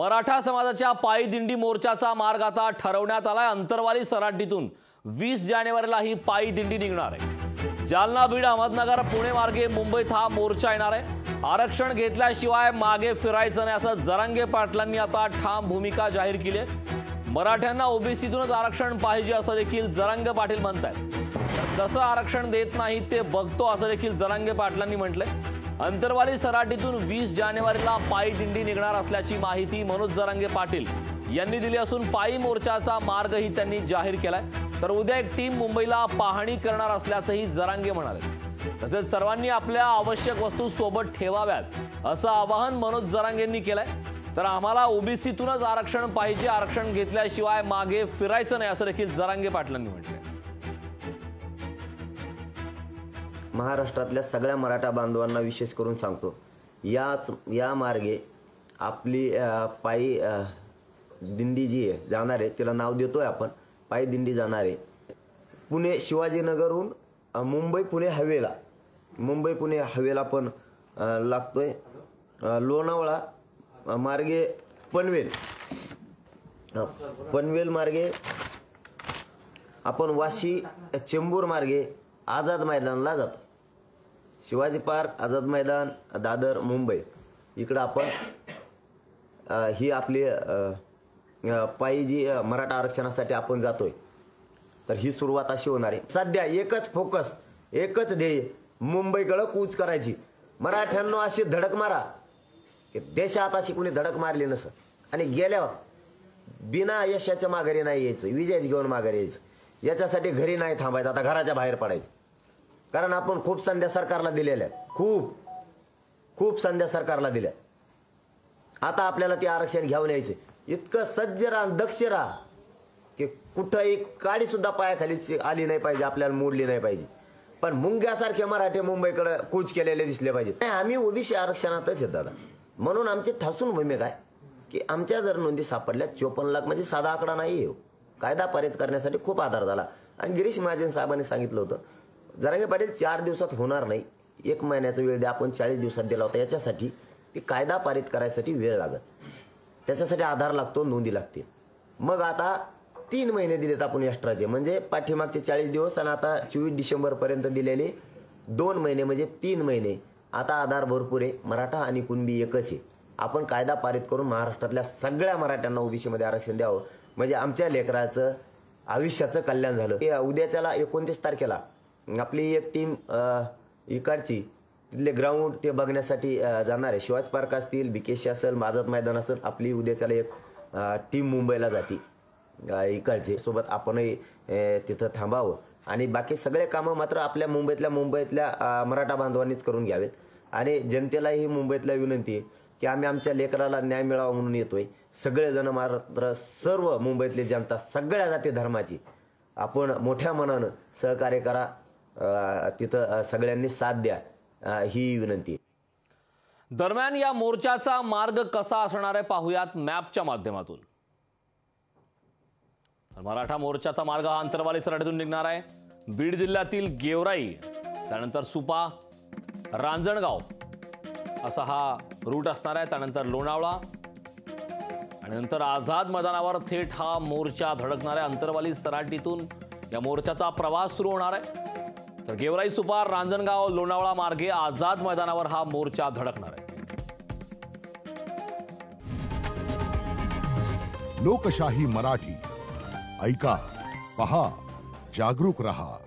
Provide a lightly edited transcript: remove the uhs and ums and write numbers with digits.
मराठा समाजाच्या पायी दिंडी मोर्चाचा मार्ग आता ठरवण्यात आलाय। अंतरवाली सराटीतून 20 जानेवारीला ही पायी दिंडी निघणार आहे। जालना, बीड, अहमदनगर, पुणे मार्गे मुंबईत हा मोर्चा येणार आहे। आरक्षण घेतल्याशिवाय मागे फिरायचं नाही असं जरांगे पाटलांनी आता ठाम भूमिका जाहीर केली आहे। मराठ्यांना ओबीसीतूनच आरक्षण पाहिजे असं देखील जरांगे पाटील म्हणतात। कसं आरक्षण देत नाही ते बघतो असं देखील जरांगे पाटलांनी म्हटलंय। अंतरवाली सराटीतून 20 जानेवारीला पायी दिंडी निघणार असल्याची माहिती मनोज जरांगे पाटील यांनी दिली असून पायी मोर्चाचा मार्गही त्यांनी जाहीर केलाय। तर उद्या एक टीम मुंबईला पाहणी करणार असल्याचंही जरांगे म्हणाले। तसेच सर्वांनी आपल्या आवश्यक वस्तू सोबत ठेवाव्यात असं आवाहन मनोज जरांगेंनी केलंय। तर आम्हाला ओबीसीतूनच आरक्षण पाहिजे, आरक्षण घेतल्याशिवाय मागे फिरायचं नाही असं देखील जरांगे पाटलांनी म्हटलंय। महाराष्ट्रातल्या सगळ्या मराठा बांधवांना विशेष करून सांगतो, या मार्गे आपली पायी दिंडी जी आहे जाणार आहे, तिला नाव देतोय आपण पायी दिंडी जाणार आहे। पुणे शिवाजीनगरहून मुंबई पुणे हवेला पण लागतोय। लोणावळा मार्गे पनवेल मार्गे आपण वाशी चेंबूर मार्गे आझाद मैदानला जातो। शिवाजी पार्क, आझाद मैदान, दादर, मुंबई इकडं आपण ही आपली पायी जी मराठा आरक्षणासाठी आपण जातोय, तर ही सुरुवात अशी होणार आहे। सध्या एकच फोकस, एकच ध्येय, मुंबईकडे कूच करायची। मराठ्यांनो अशी धडक मारा की देशात अशी कुणी धडक मारली नसं, आणि गेल्यावर बिना यशाच्या माघारी नाही यायचं, विजयच घेऊन माघारी यायचं। याच्यासाठी घरी नाही थांबायचं, आता घराच्या बाहेर पडायचं। कारण आपण खूप संध्या सरकारला दिलेल्या आहेत, खूप संध्या सरकारला दिल्या। आता आपल्याला ते आरक्षण घेऊन यायचं। इतकं सज्ज राहा, दक्ष राहा की कुठंही काडी सुद्धा पायाखाली आली नाही पाहिजे, आपल्याला मोडली नाही पाहिजे। पण मुंग्यासारखे मराठे मुंबईकडे कूच केलेले दिसले पाहिजे। नाही, आम्ही ओबीसी आरक्षणातच आहेत दादा, म्हणून आमची ठासून भूमिका आहे की आमच्या जर नोंदी सापडल्या 54 लाख म्हणजे साधा आकडा नाही आहे। कायदा पारित करण्यासाठी खूप आधार झाला। आणि गिरीश महाजन साहेबांनी सांगितलं होतं, जरांगे पाटील 4 दिवसात होणार नाही, 1 महिन्याचा वेळ द्या, आपण 40 दिवसात दिला होता। याच्यासाठी ती कायदा पारित करायसाठी वेळ लागत, त्याच्यासाठी आधार लागतो, नोंदी लागते। मग आता 3 महिने दिलेत आपण एक्स्ट्राचे, म्हणजे पाठीमागचे 40 दिवस आणि आता 24 डिसेंबर पर्यंत दिलेले 2 महिने म्हणजे 3 महिने। आता आधार भरपूर आहे, मराठा आणि कुणबी एकच आहे। आपण कायदा पारित करून महाराष्ट्रातल्या सगळ्या मराठ्यांना ओबीसी मध्ये आरक्षण द्यावं, म्हणजे आमच्या लेकराचं आयुष्याचं कल्याण झालं। उद्याच्याला 29 तारखेला आपली एक टीम इकडची तिथले ग्राउंड ते बघण्यासाठी जाणार आहे। शिवाजी पार्क असतील, बीकेसी असेल, आझाद मैदान असेल, आपली उद्याच्याला एक टीम मुंबईला जाती इकडचे। सोबत आपणही तिथं थांबावं आणि बाकी सगळे कामं मात्र आपल्या मुंबईतल्या मराठा बांधवांनीच करून घ्यावेत। आणि जनतेलाही मुंबईतल्या विनंती आहे की आम्ही आमच्या लेकराला न्याय मिळावा म्हणून येतोय। सगळेजण मात्र सर्व मुंबईतली जनता, सगळ्या जाती धर्माची आपण मोठ्या मनानं सहकार्य करा, तिथं सगळ्यांनी साथ द्या, ही विनंती। दरम्यान या मोर्चाचा मार्ग कसा असणार आहे पाहूयात मॅपच्या माध्यमातून। मराठा मोर्चाचा मार्ग हा अंतरवाली सराटीतून निघणार आहे। बीड जिल्ह्यातील गेवराई, त्यानंतर सुपा, रांजणगाव असा हा रूट असणार आहे। त्यानंतर लोणावळा आणि नंतर आझाद मैदानावर थेट हा मोर्चा धडकणार आहे। अंतरवाली सराटीतून या मोर्चाचा प्रवास सुरू होणार आहे। तर गेवराई, सुपा, रांजणगाव, लोणावळा मार्गे आझाद मैदानावर हा मोर्चा धडकणार आहे। लोकशाही मराठी ऐका, पहा, जागरूक रहा।